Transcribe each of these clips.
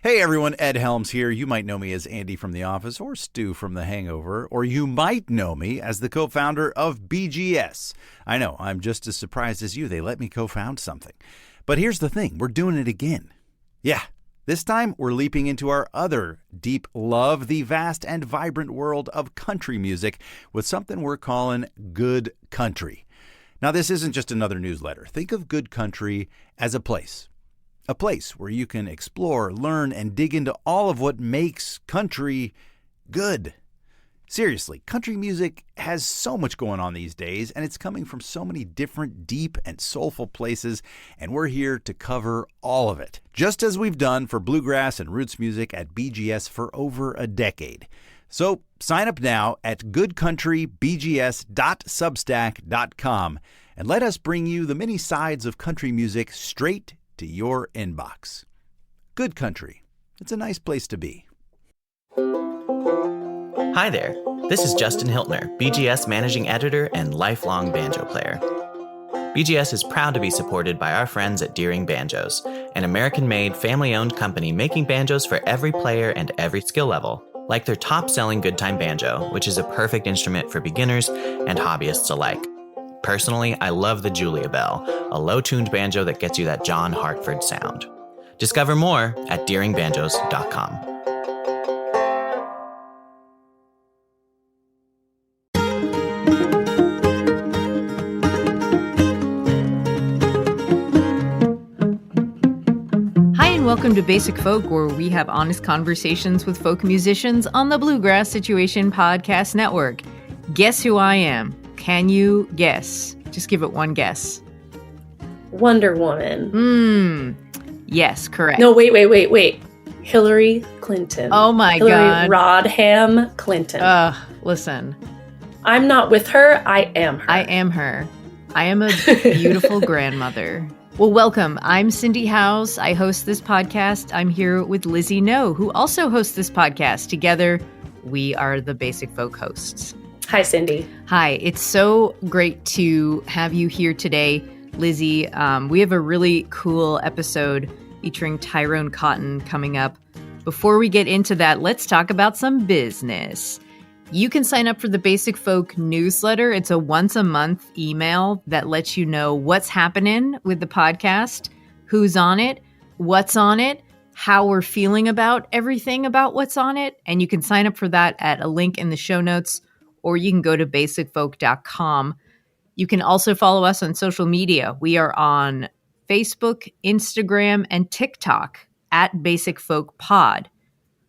Hey everyone, Ed Helms here. You might know me as Andy from The Office or Stu from The Hangover, or you might know me as the co-founder of BGS. I know, I'm just as surprised as you. They let me co-found something. But here's the thing, we're doing it again. Yeah, this time we're leaping into our other deep love, the vast and vibrant world of country music, with something we're calling Good Country. Now, this isn't just another newsletter. Think of Good Country as a place. A place where you can explore, learn, and dig into all of what makes country good. Seriously, country music has so much going on these days, and it's coming from so many different deep and soulful places, and we're here to cover all of it, just as we've done for bluegrass and roots music at BGS for over a decade. So sign up now at goodcountrybgs.substack.com and let us bring you the many sides of country music straight to your inbox. Good Country. It's a nice place to be. Hi there. This is Justin Hiltner, BGS managing editor and lifelong banjo player. BGS is proud to be supported by our friends at Deering Banjos, an American-made, family-owned company making banjos for every player and every skill level, like their top-selling Good Time Banjo, which is a perfect instrument for beginners and hobbyists alike. Personally, I love the Julia Bell, a low-tuned banjo that gets you that John Hartford sound. Discover more at deeringbanjos.com. Hi, and welcome to Basic Folk, where we have honest conversations with folk musicians on the Bluegrass Situation Podcast Network. Guess who I am? Can you guess? Just give it one guess. Wonder Woman. Yes, correct. No, wait. Hillary Clinton. Oh my Hillary God. Rodham Clinton. Listen. I'm not with her. I am her. I am her. I am a beautiful grandmother. Well, welcome. I'm Cindy Howes. I host this podcast. I'm here with Lizzie No, who also hosts this podcast. Together, we are the Basic Folk hosts. Hi, Cindy. Hi. It's so great to have you here today, Lizzie. We have a really cool episode featuring Tyrone Cotton coming up. Before we get into that, let's talk about some business. You can sign up for the Basic Folk newsletter. It's a once-a-month email that lets you know what's happening with the podcast, who's on it, what's on it, how we're feeling about everything about what's on it. And you can sign up for that at a link in the show notes, or you can go to basicfolk.com. You can also follow us on social media. We are on Facebook, Instagram, and TikTok at Basic Folk Pod.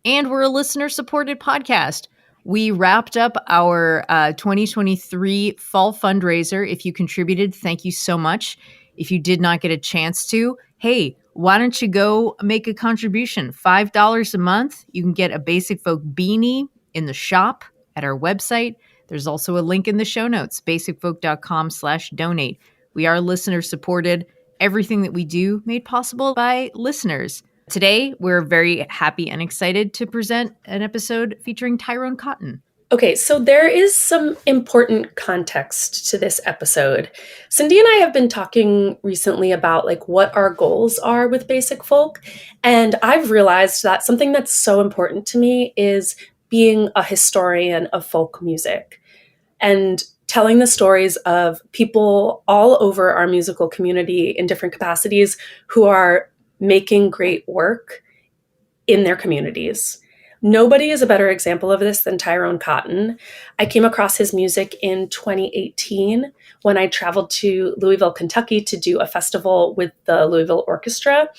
And we're a listener-supported podcast. We wrapped up our 2023 fall fundraiser. If you contributed, thank you so much. If you did not get a chance to, hey, why don't you go make a contribution? $5 a month. You can get a Basic Folk beanie in the shop at our website. There's also a link in the show notes, basicfolk.com/donate. We are listener supported. Everything that we do made possible by listeners. Today, we're very happy and excited to present an episode featuring Tyrone Cotton. Okay, so there is some important context to this episode. Cindy and I have been talking recently about what our goals are with Basic Folk, and I've realized that something that's so important to me is being a historian of folk music and telling the stories of people all over our musical community in different capacities who are making great work in their communities. Nobody is a better example of this than Tyrone Cotton. I came across his music in 2018 when I traveled to Louisville, Kentucky to do a festival with the Louisville Orchestra.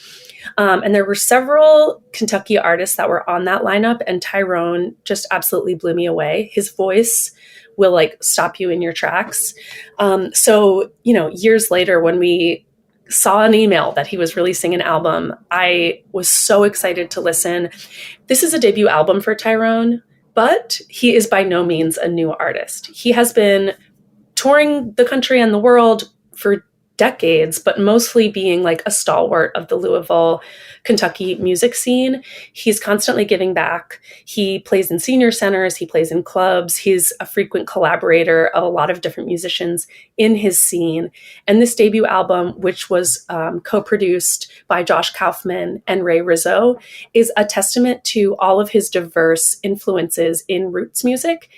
And there were several Kentucky artists that were on that lineup, and Tyrone just absolutely blew me away. His voice will stop you in your tracks. So, years later when we saw an email that he was releasing an album, I was so excited to listen. This is a debut album for Tyrone, but he is by no means a new artist. He has been touring the country and the world for decades, but mostly being like a stalwart of the Louisville, Kentucky music scene. He's constantly giving back. He plays in senior centers, he plays in clubs. He's a frequent collaborator of a lot of different musicians in his scene. And this debut album, which was co-produced by Josh Kaufman and Ray Rizzo, is a testament to all of his diverse influences in roots music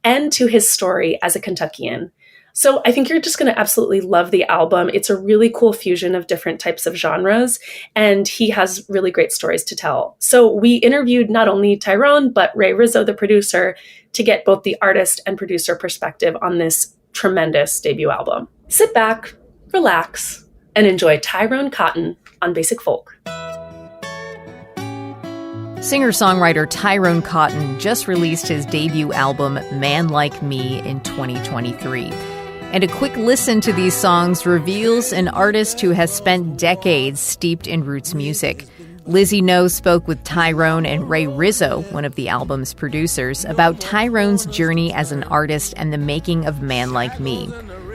and to his story as a Kentuckian. So I think you're just going to absolutely love the album. It's a really cool fusion of different types of genres, and he has really great stories to tell. So we interviewed not only Tyrone, but Ray Rizzo, the producer, to get both the artist and producer perspective on this tremendous debut album. Sit back, relax, and enjoy Tyrone Cotton on Basic Folk. Singer-songwriter Tyrone Cotton just released his debut album, Man Like Me, in 2023. And a quick listen to these songs reveals an artist who has spent decades steeped in roots music. Lizzie No spoke with Tyrone and Ray Rizzo, one of the album's producers, about Tyrone's journey as an artist and the making of Man Like Me.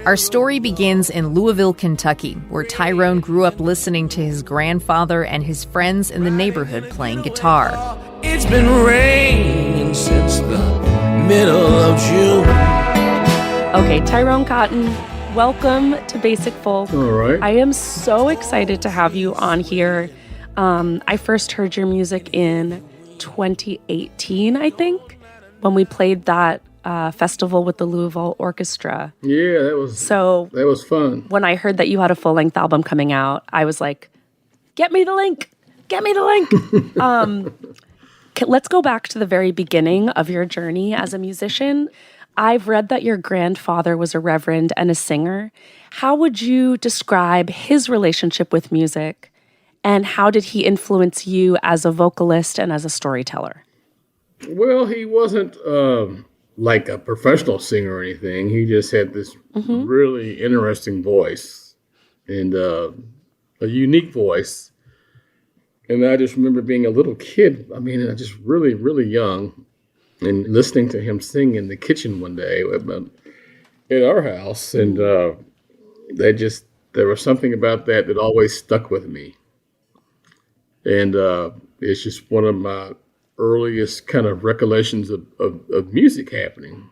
Our story begins in Louisville, Kentucky, where Tyrone grew up listening to his grandfather and his friends in the neighborhood playing guitar. It's been raining since the middle of June. Okay, Tyrone Cotton, welcome to Basic Folk. All right. I am so excited to have you on here. I first heard your music in 2018, I think, when we played that festival with the Louisville Orchestra. Yeah, that was fun. When I heard that you had a full-length album coming out, I was like, get me the link. Let's go back to the very beginning of your journey as a musician. I've read that your grandfather was a reverend and a singer. How would you describe his relationship with music, and how did he influence you as a vocalist and as a storyteller? Well, he wasn't like a professional singer or anything. He just had this really interesting voice and a unique voice. And I just remember being a little kid. I mean, just really, really young, and listening to him sing in the kitchen one day at our house. And there was something about that always stuck with me. And it's just one of my earliest kind of recollections of music happening.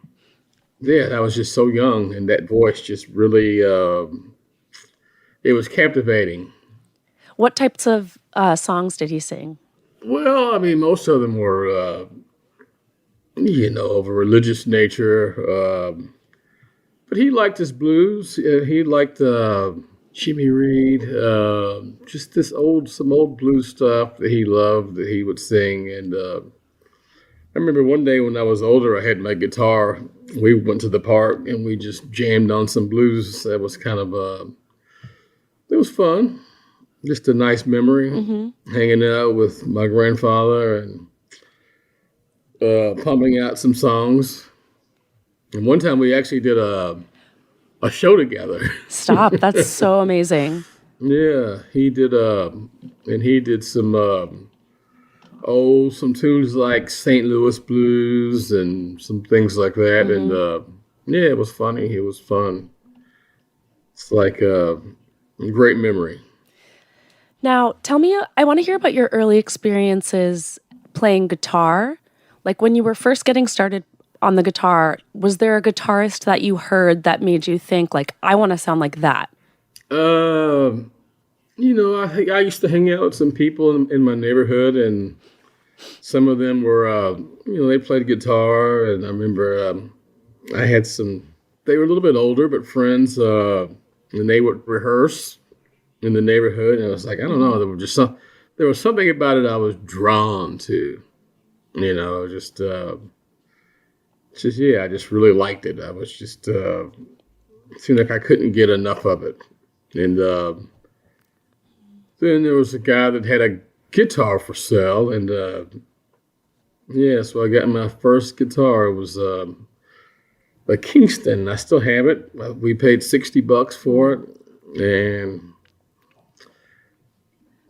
Yeah, I was just so young, and that voice just really, it was captivating. What types of songs did he sing? Well, I mean, most of them were, of a religious nature. But he liked his blues. He liked Jimmy Reed, just some old blues stuff that he loved, that he would sing. And I remember one day when I was older, I had my guitar. We went to the park and we just jammed on some blues. That was kind of, it was fun. Just a nice memory, hanging out with my grandfather and pumping out some songs. And one time we actually did a show together. Stop. That's so amazing. Yeah, he did some some tunes like St. Louis Blues and some things like that. And it was funny. It was fun. It's like a great memory. Now, tell me, I want to hear about your early experiences playing guitar. Like when you were first getting started on the guitar, was there a guitarist that you heard that made you think, like, I want to sound like that? I used to hang out with some people in my neighborhood, and some of them were, they played guitar. And I remember I had they were a little bit older, but friends, and they would rehearse in the neighborhood. And I was like, I don't know, there was something about it I was drawn to, I just really liked it. I was just, it seemed like I couldn't get enough of it. And then there was a guy that had a guitar for sale. And so I got my first guitar. It was a Kingston. I still have it. We paid $60 for it. And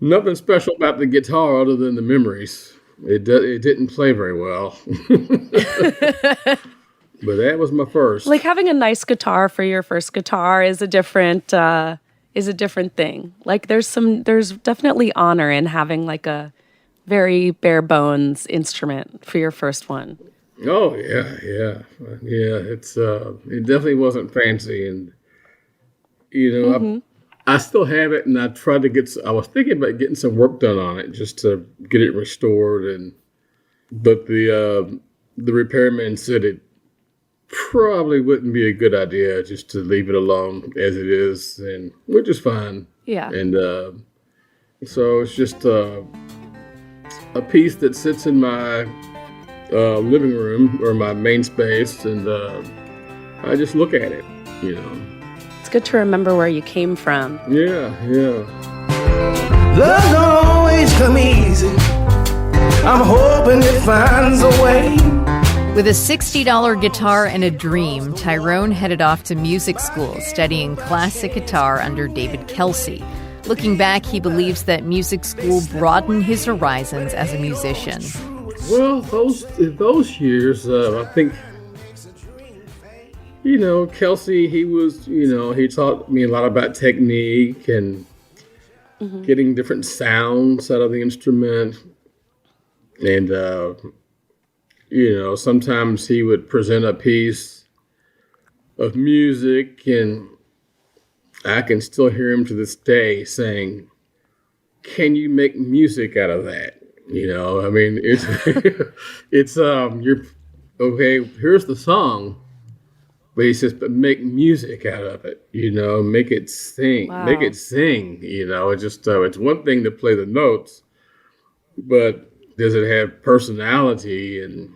nothing special about the guitar other than the memories. It didn't play very well. But that was my first. Like having a nice guitar for your first guitar is a different is a different thing. Like there's definitely honor in having like a very bare bones instrument for your first one. Oh yeah. It definitely wasn't fancy, and I still have it, and I tried to I was thinking about getting some work done on it just to get it restored, but the repairman said it probably wouldn't be a good idea just to leave it alone as it is, and which is fine. Yeah. And so it's just a piece that sits in my living room or my main space, and I just look at it, It's good to remember where you came from. Yeah. Love don't always come easy. I'm hoping it finds a way. With a $60 guitar and a dream, Tyrone headed off to music school, studying classic guitar under David Kelsey. Looking back, he believes that music school broadened his horizons as a musician. Well, those years, I think, Kelsey, he taught me a lot about technique and getting different sounds out of the instrument. And, sometimes he would present a piece of music, and I can still hear him to this day saying, "Can you make music out of that?" It's you're okay. Here's the song, but he says, "But make music out of it. Make it sing. Wow. Make it sing. It's one thing to play the notes, but does it have personality?" And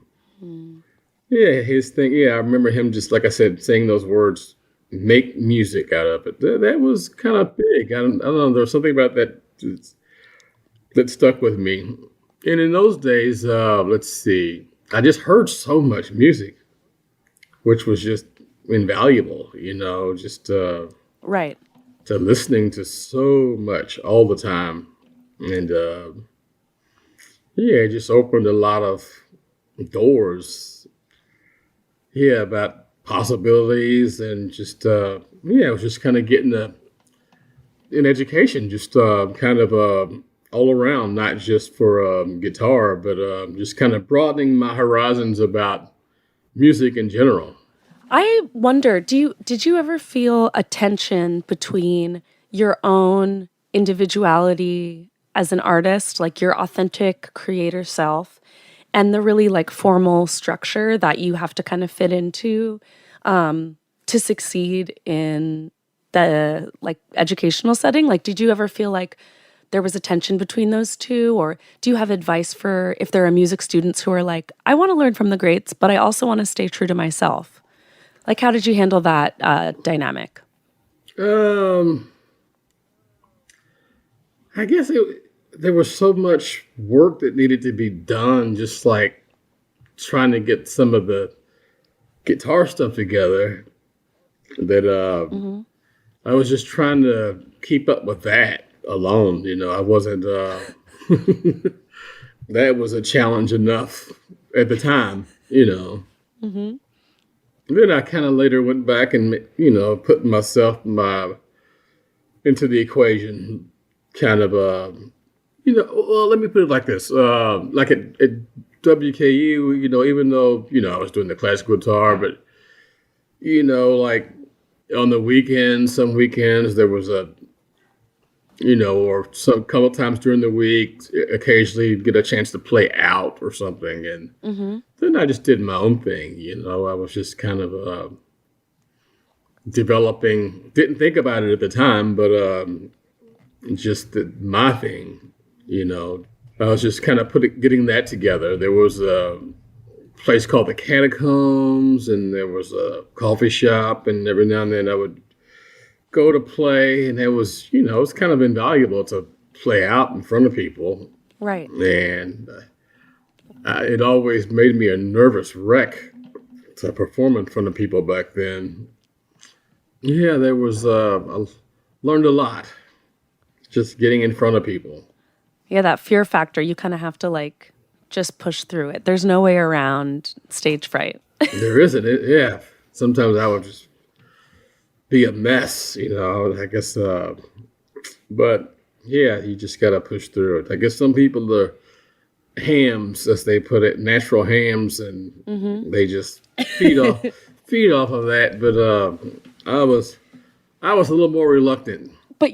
his thing. Yeah, I remember him just like I said, saying those words, "Make music out of it." That was kind of big. I don't know. There was something about that that stuck with me. And in those days, let's see, I just heard so much music, which was just invaluable, Right. to listening to so much all the time. And it just opened a lot of doors, about possibilities, and just, it was just kind of getting an education, just kind of all around, not just for guitar, but just kind of broadening my horizons about music in general. I wonder, did you ever feel a tension between your own individuality as an artist, like your authentic creator self, and the really like formal structure that you have to kind of fit into to succeed in the like educational setting? Like, did you ever feel like there was a tension between those two? Or do you have advice for if there are music students who are like, I want to learn from the greats, but I also want to stay true to myself? Like, how did you handle that dynamic? I guess there was so much work that needed to be done, just like trying to get some of the guitar stuff together, that I was just trying to keep up with that alone. I wasn't, that was a challenge enough at the time, Then I kind of later went back and, put myself into the equation, kind of, well, let me put it like this. Like at WKU, even though, I was doing the classical guitar, but, like on the weekends, some weekends there was or some couple times during the week, occasionally get a chance to play out or something. And then I just did my own thing. I was just kind of developing, didn't think about it at the time, but just did my thing. I was just kind of getting that together. There was a place called the Catacombs, and there was a coffee shop, and every now and then I would go to play, and it was, it was kind of invaluable to play out in front of people. Right. And it always made me a nervous wreck to perform in front of people back then. Yeah, there was, I learned a lot just getting in front of people. Yeah, that fear factor, you kind of have to like just push through it. There's no way around stage fright. There isn't. Yeah. Sometimes I would just be a mess, I guess. But yeah, you just got to push through it. I guess some people are hams, as they put it, natural hams, and they just feed off of that. But I was a little more reluctant. But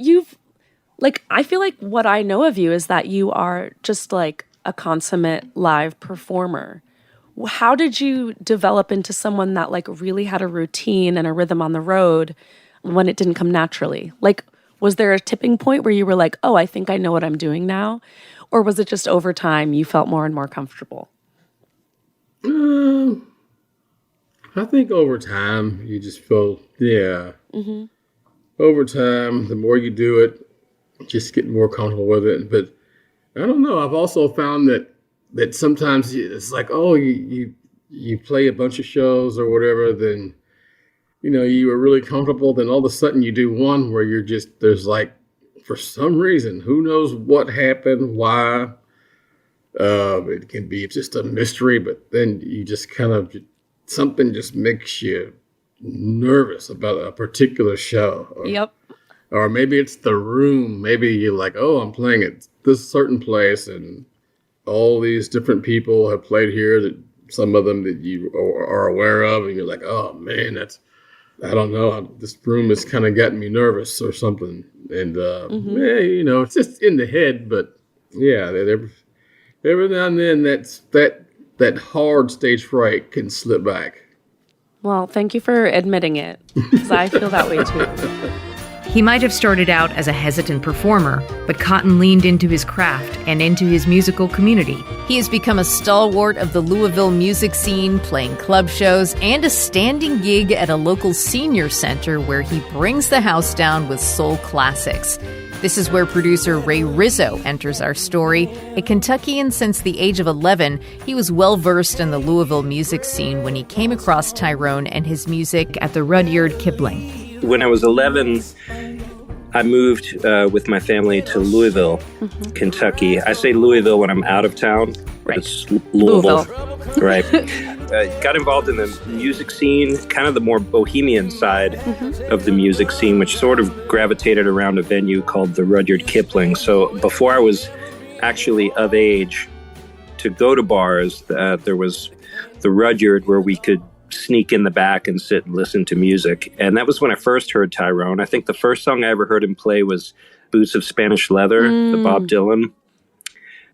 I feel like what I know of you is that you are just like a consummate live performer. How did you develop into someone that like really had a routine and a rhythm on the road when it didn't come naturally? Like, was there a tipping point where you were like, oh, I think I know what I'm doing now? Or was it just over time you felt more and more comfortable? I think over time you just feel, over time, the more you do it, just get more comfortable with it. But I don't know. I've also found that sometimes it's like, oh, you play a bunch of shows or whatever, then, you are really comfortable. Then all of a sudden you do one where there's like, for some reason, who knows what happened, why. It can be just a mystery, but then you just kind of, something just makes you nervous about a particular show. Or maybe it's the room. Maybe you're like, oh, I'm playing at this certain place and all these different people have played here, that some of them that you are aware of, and you're like, oh man, I don't know, this room has kind of gotten me nervous or something. And it's just in the head, but yeah, every now and then that hard stage fright can slip back. Well, thank you for admitting it, because I feel that way too. He might have started out as a hesitant performer, but Cotton leaned into his craft and into his musical community. He has become a stalwart of the Louisville music scene, playing club shows and a standing gig at a local senior center where he brings the house down with soul classics. This is where producer Ray Rizzo enters our story. A Kentuckian since the age of 11, he was well-versed in the Louisville music scene when he came across Tyrone and his music at the Rudyard Kipling. When I was 11, I moved with my family to Louisville, Kentucky. I say Louisville when I'm out of town, but it's Louisville. Right. Got involved in the music scene, kind of the more bohemian side of the music scene, which sort of gravitated around a venue called the Rudyard Kipling. So before I was actually of age to go to bars, there was the Rudyard where we could sneak in the back and sit and listen to music. And that was when I first heard Tyrone. I think the first song I ever heard him play was Boots of Spanish Leather, the Bob Dylan.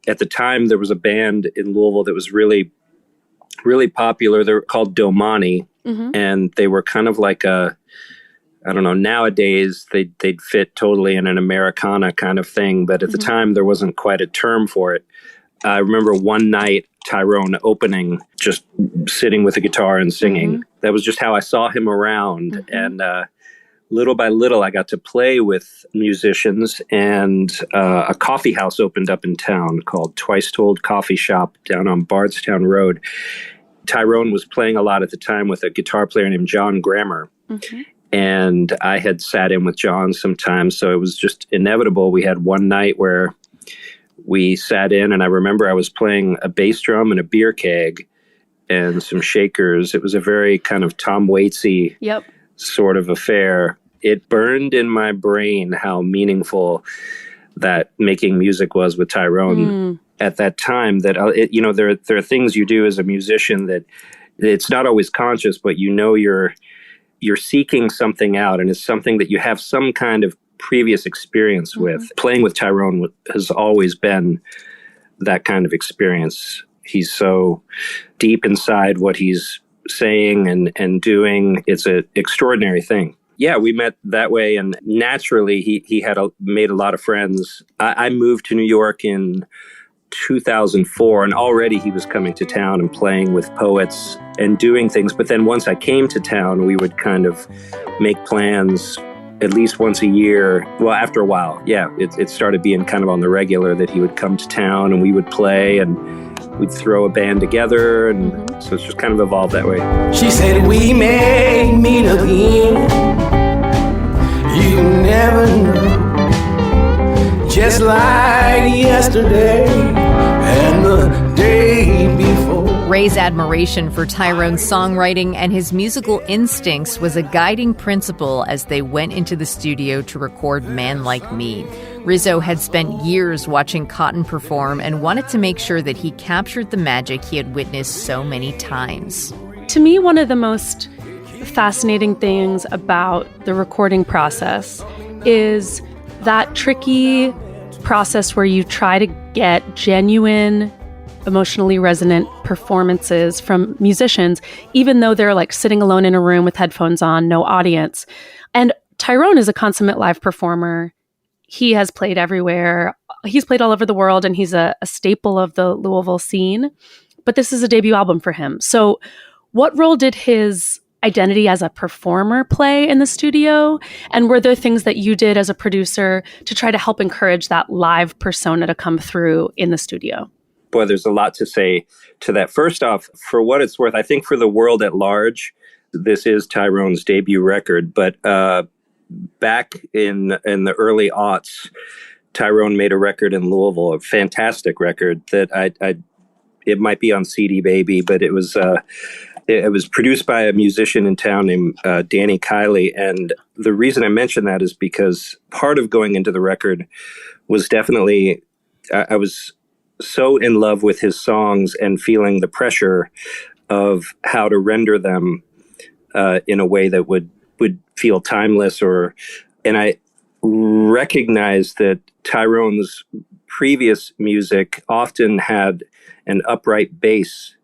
At the time, there was a band in Louisville that was really, really popular. They were called Domani, and they were kind of like nowadays they'd fit totally in an Americana kind of thing, but at the time there wasn't quite a term for it. I remember one night Tyrone opening, just sitting with a guitar and singing. That was just how I saw him around. And little by little, I got to play with musicians, and a coffee house opened up in town called Twice Told Coffee Shop down on Bardstown Road. Tyrone was playing a lot at the time with a guitar player named John Grammer. And I had sat in with John sometimes, so it was just inevitable. We had one night where we sat in, and I remember I was playing a bass drum and a beer keg and some shakers. It was a very kind of Tom Waitsy sort of affair. It burned in my brain how meaningful that making music was with Tyrone at that time. That there are things you do as a musician that it's not always conscious, but you're seeking something out, and it's something that you have some kind of previous experience with. Playing with Tyrone has always been that kind of experience. He's so deep inside what he's saying and doing. It's an extraordinary thing. Yeah, we met that way, and naturally he had made a lot of friends. I moved to New York in 2004, and already he was coming to town and playing with poets and doing things. But then once I came to town, we would kind of make plans at least once a year. Well, after a while, it started being kind of on the regular that he would come to town and we would play and we'd throw a band together. And so it's just kind of evolved that way. She said we may meet again. You never know. Just like yesterday and the day day before. Ray's admiration for Tyrone's songwriting and his musical instincts was a guiding principle as they went into the studio to record Man Like Me. Rizzo had spent years watching Cotton perform and wanted to make sure that he captured the magic he had witnessed so many times. To me, one of the most fascinating things about the recording process is that tricky process where you try to get genuine, emotionally resonant performances from musicians, even though they're like sitting alone in a room with headphones on, no audience. And Tyrone is a consummate live performer. He has played everywhere. He's played all over the world, and he's a staple of the Louisville scene. But this is a debut album for him. So what role did his identity as a performer play in the studio? And were there things that you did as a producer to try to help encourage that live persona to come through in the studio? Boy, there's a lot to say to that. First off, for what it's worth, I think for the world at large, this is Tyrone's debut record. But back in the early aughts, Tyrone made a record in Louisville, a fantastic record that it might be on CD Baby, but it was produced by a musician in town named Danny Kiley. And the reason I mention that is because part of going into the record was definitely, I was so in love with his songs and feeling the pressure of how to render them in a way that would feel timeless. And I recognized that Tyrone's previous music often had an upright bass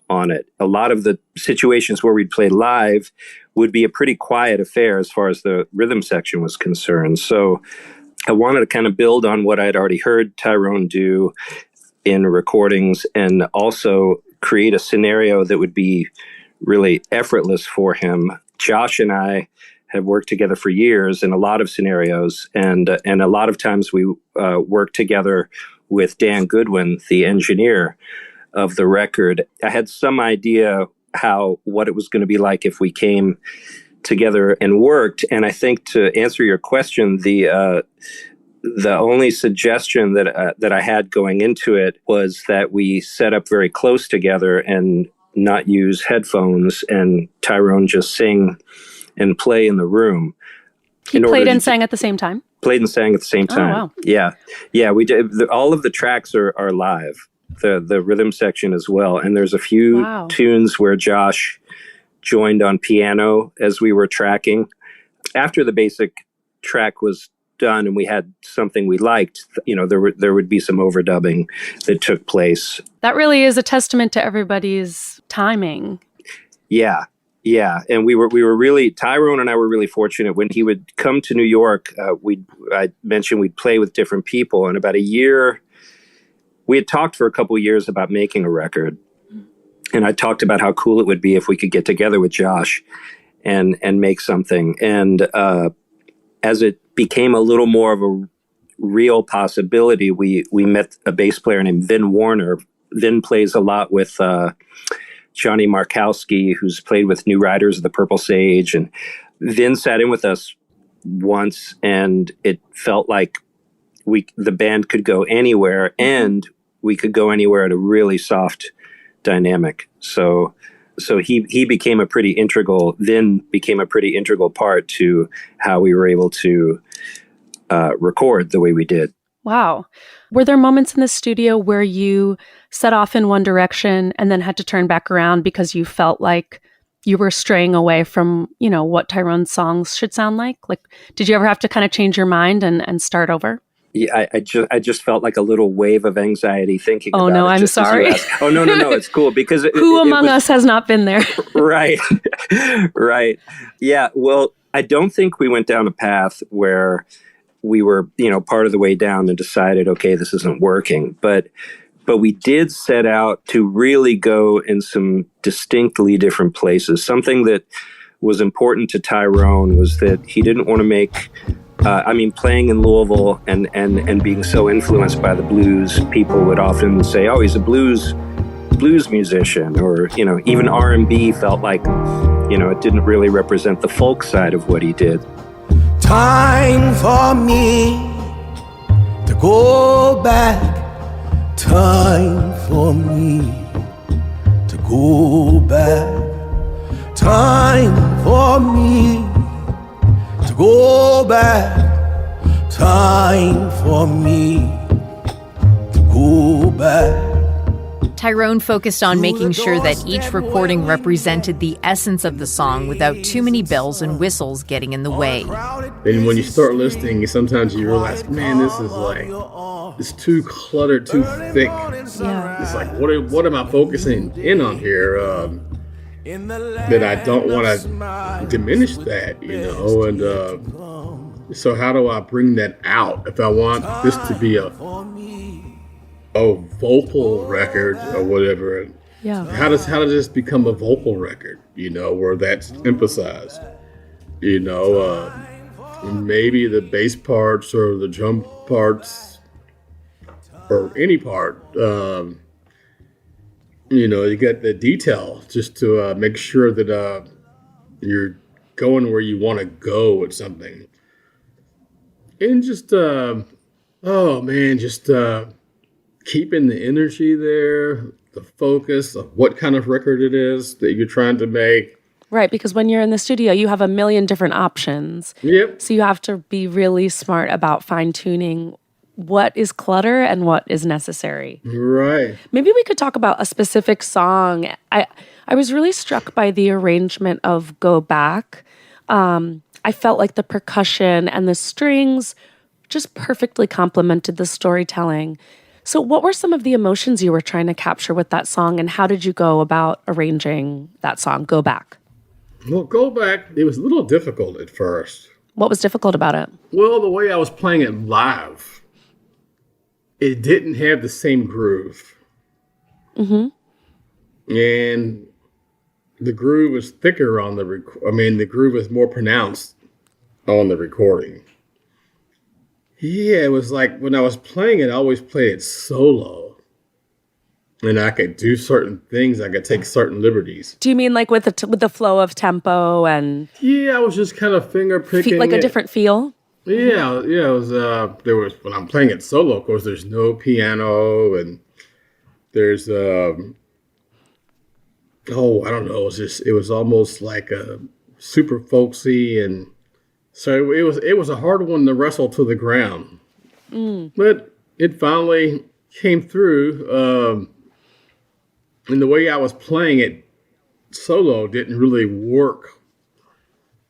on it. A lot of the situations where we'd play live would be a pretty quiet affair as far as the rhythm section was concerned. So I wanted to kind of build on what I'd already heard Tyrone do in recordings and also create a scenario that would be really effortless for him. Josh and I have worked together for years in a lot of scenarios, and a lot of times we worked together with Dan Goodwin, the engineer of the record. I had some idea what it was going to be like if we came together and worked. And I think to answer your question, the only suggestion that I had going into it was that we set up very close together and not use headphones, and Tyrone just sing and play in the room. He played and sang at the same time? Played and sang at the same time. Oh, wow. Yeah, we did. All of the tracks are live, the rhythm section as well. And there's a few tunes where Josh joined on piano as we were tracking. After the basic track was done and we had something we liked, there would be some overdubbing that took place. That really is a testament to everybody's timing. Yeah. And we were really, Tyrone and I were really fortunate. When he would come to New York, I mentioned we'd play with different people. And about a year, we had talked for a couple of years about making a record. And I talked about how cool it would be if we could get together with Josh and make something. And as it became a little more of a real possibility, we met a bass player named Vin Warner. Vin plays a lot with Johnny Markowski, who's played with New Riders of the Purple Sage. And Vin sat in with us once, and it felt like the band could go anywhere, and we could go anywhere at a really soft dynamic. So Vin became a pretty integral part to how we were able to record the way we did. Wow. Were there moments in the studio where you set off in one direction and then had to turn back around because you felt like you were straying away from, what Tyrone's songs should sound like? Like, did you ever have to kind of change your mind and start over? Yeah, I just felt like a little wave of anxiety thinking about it. Oh, no, I'm sorry. Oh, no, it's cool because... Who among us has not been there? Right. Yeah, well, I don't think we went down a path where we were, part of the way down and decided, okay, this isn't working. But we did set out to really go in some distinctly different places. Something that was important to Tyrone was that he didn't want to make... playing in Louisville and being so influenced by the blues, people would often say, oh, he's a blues musician, or, even R&B felt like, it didn't really represent the folk side of what he did. Time for me to go back Time for me to go back. Time for me to go back. Time for me to go back. Tyrone focused on making sure that each recording represented the essence of the song without too many bells and whistles getting in the way. And when you start listening, sometimes you realize, man, this is like, it's too cluttered, too thick. Yeah. It's like, what am I focusing in on here? That I don't want to diminish that, you know? And so how do I bring that out? If I want this to be a vocal record or whatever, Yeah. how does this become a vocal record, you know, where that's emphasized? You know, maybe the bass parts or the drum parts or any part, you know, you get the detail just to make sure that you're going where you want to go with something. And just, keeping the energy there, the focus of what kind of record it is that you're trying to make. Right, because when you're in the studio, you have a million different options. Yep. So you have to be really smart about fine-tuning what is clutter and what is necessary. Right. Maybe we could talk about a specific song. I was really struck by the arrangement of Go Back. I felt like the percussion and the strings just perfectly complemented the storytelling. So what were some of the emotions you were trying to capture with that song, and how did you go about arranging that song, Go Back? Well, Go Back, it was a little difficult at first. What was difficult about it? Well, the way I was playing it live, it didn't have the same groove. Mm-hmm. And the groove was thicker on the the groove was more pronounced on the recording. Yeah, it was like when I was playing it, I always played it solo. And I could do certain things. I could take certain liberties. Do you mean like with the flow of tempo and... Yeah, I was just kind of finger picking like a different feel? Yeah, it was, when I'm playing it solo, of course, there's no piano and there's, I don't know, it was almost like a super folksy, and so it was a hard one to wrestle to the ground. But it finally came through, and the way I was playing it solo didn't really work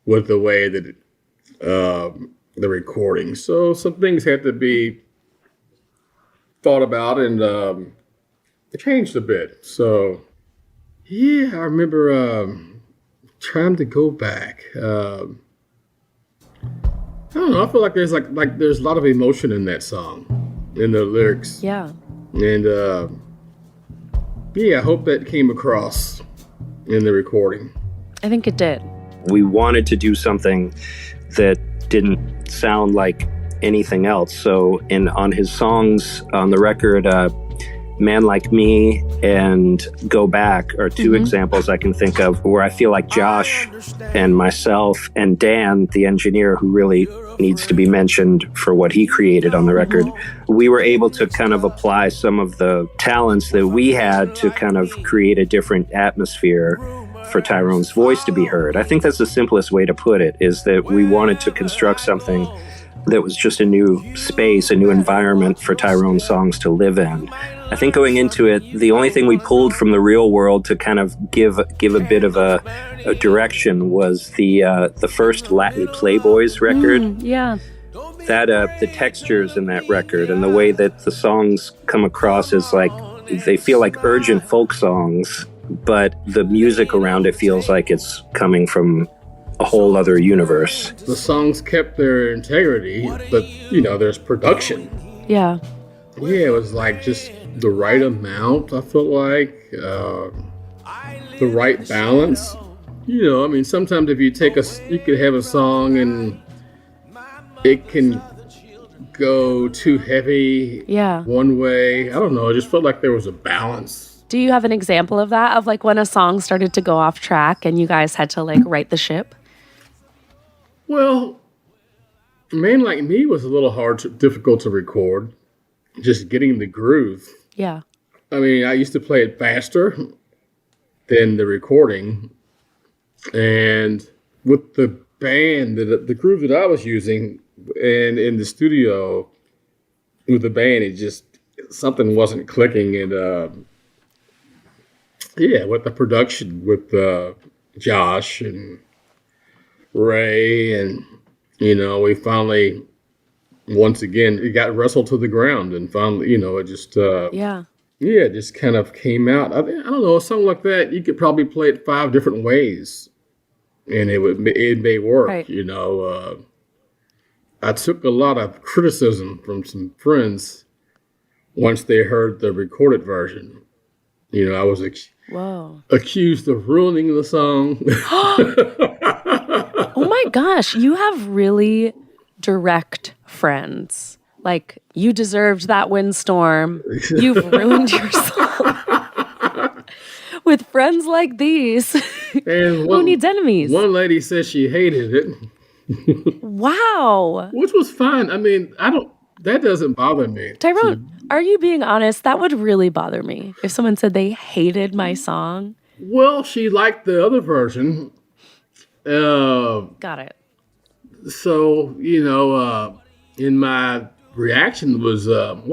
with the way that the recording. So some things had to be thought about, and it changed a bit. So yeah, I remember trying to go back. I don't know. I feel like there's there's a lot of emotion in that song, in the lyrics. Yeah. And I hope that came across in the recording. I think it did. We wanted to do something that didn't sound like anything else. So on his songs on the record, Man Like Me and Go Back are two examples I can think of where I feel like Josh and myself and Dan, the engineer who really needs to be mentioned for what he created on the record, we were able to kind of apply some of the talents that we had to kind of create a different atmosphere for Tyrone's voice to be heard. I think that's the simplest way to put it, is that we wanted to construct something that was just a new space, a new environment for Tyrone's songs to live in. I think going into it, the only thing we pulled from the real world to kind of give a bit of a direction was the first Latin Playboys record. Yeah. That the textures in that record and the way that the songs come across as like, they feel like urgent folk songs, but the music around it feels like it's coming from a whole other universe. The songs kept their integrity, but there's production. Yeah. Yeah, it was like just the right amount, I felt like. The right balance. Sometimes if you could have a song and it can go too heavy one way. I don't know, I just felt like there was a balance. Do you have an example of that? Of like when a song started to go off track and you guys had to like right the ship? Well, Man Like Me was a little difficult to record. Just getting the groove Yeah. I mean, I used to play it faster than the recording. And with the band, the groove that I was using, and in the studio with the band, it just, something wasn't clicking. And with the production with Josh and Ray, and we finally, once again, it got wrestled to the ground, and finally, it just it just kind of came out. I don't know, something like that. You could probably play it 5 different ways, and it may work. Right. I took a lot of criticism from some friends once they heard the recorded version. I was accused of ruining the song. Oh my gosh, you have really direct friends. Like, you deserved that windstorm. You've ruined your song. With friends like these, and who needs enemies? One lady said she hated it. Wow. Which was fine. I mean, that doesn't bother me. Tyrone, are you being honest? That would really bother me if someone said they hated my song. Well, she liked the other version. Got it. So, in my reaction was, I'm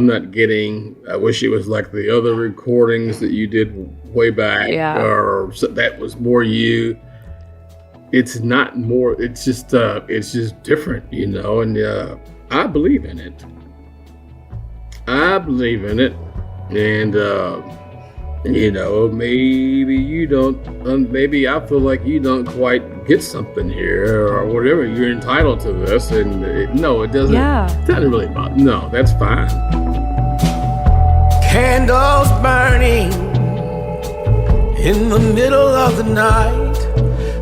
not getting, I wish it was like the other recordings that you did way back, or that was more you. It's not more, it's just different, and I believe in it. And, maybe you don't, maybe I feel like you don't quite get something here or whatever. You're entitled to this. And it doesn't, it doesn't really bother. No, that's fine. Candles burning in the middle of the night.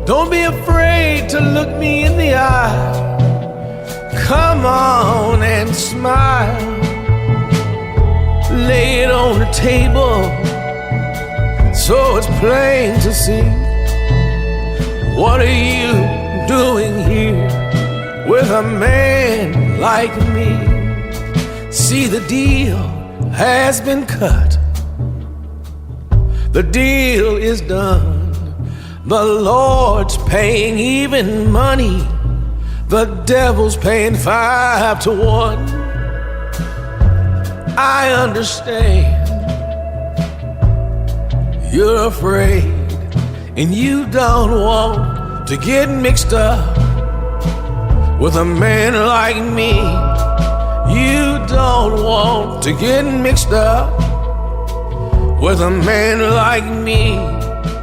Don't be afraid to look me in the eye. Come on and smile. Lay it on the table so it's plain to see. What are you doing here with a man like me? See, the deal has been cut. The deal is done. The Lord's paying even money. The devil's paying 5 to 1. I understand. You're afraid, and you don't want to get mixed up with a man like me. You don't want to get mixed up with a man like me.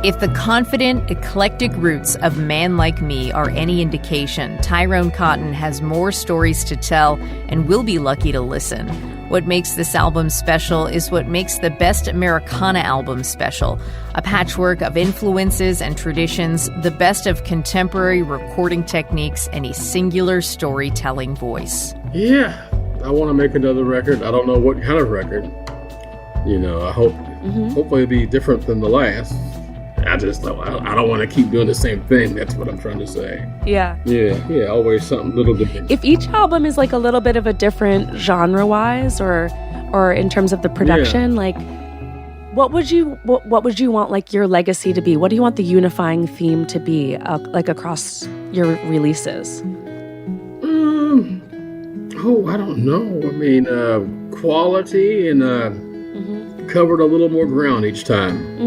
If the confident, eclectic roots of Man Like Me are any indication, Tyrone Cotton has more stories to tell and will be lucky to listen. What makes this album special is what makes the best Americana album special. A patchwork of influences and traditions, the best of contemporary recording techniques, and a singular storytelling voice. Yeah, I want to make another record. I don't know what kind of record. I hope, hopefully it'll be different than the last. I don't want to keep doing the same thing. That's what I'm trying to say. Yeah. Yeah, always something a little different. If each album is like a little bit of a different genre-wise or in terms of the production, like what would you want like your legacy to be? What do you want the unifying theme to be like across your releases? I don't know. I mean, quality and covered a little more ground each time.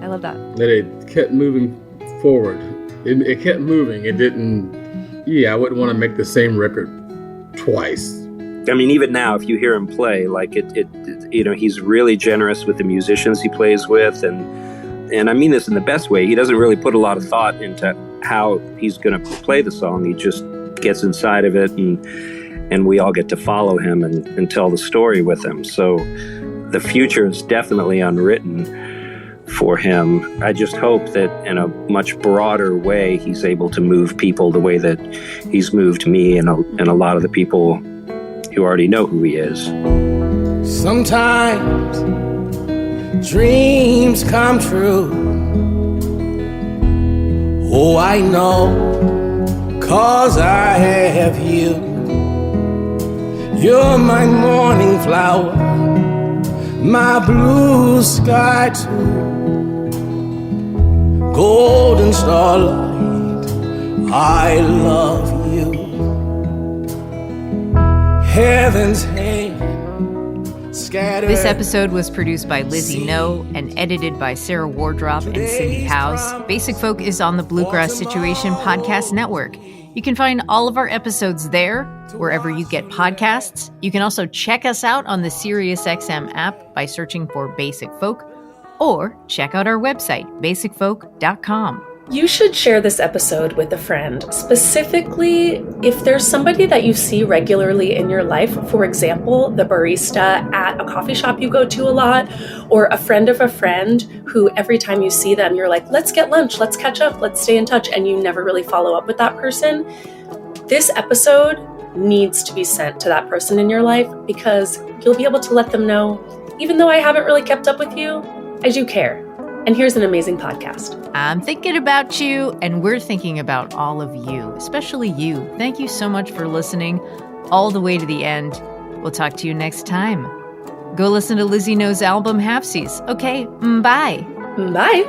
I love that. That it kept moving forward. It kept moving. It didn't. I wouldn't want to make the same record twice. I mean, even now, if you hear him play, like he's really generous with the musicians he plays with, and I mean this in the best way. He doesn't really put a lot of thought into how he's going to play the song. He just gets inside of it, and we all get to follow him and tell the story with him. So the future is definitely unwritten for him. I just hope that in a much broader way he's able to move people the way that he's moved me and a lot of the people who already know who he is. Sometimes dreams come true. Oh, I know, 'cause I have you. You're my morning flower, my blue sky too, golden starlight, I love you. Heaven's hand scattered. This episode was produced by Lizzie No and edited by Sarah Wardrop and Cindy Howes. Basic Folk is on the Bluegrass Situation Podcast Network. You can find all of our episodes there, wherever you get podcasts. You can also check us out on the SiriusXM app by searching for Basic Folk, or check out our website, basicfolk.com. You should share this episode with a friend, specifically if there's somebody that you see regularly in your life, for example, the barista at a coffee shop you go to a lot, or a friend of a friend who every time you see them, you're like, let's get lunch, let's catch up, let's stay in touch, and you never really follow up with that person. This episode needs to be sent to that person in your life because you'll be able to let them know, even though I haven't really kept up with you, I do care. And here's an amazing podcast. I'm thinking about you, and we're thinking about all of you, especially you. Thank you so much for listening all the way to the end. We'll talk to you next time. Go listen to Lizzie No's album, Halfsies. Okay, bye. Bye.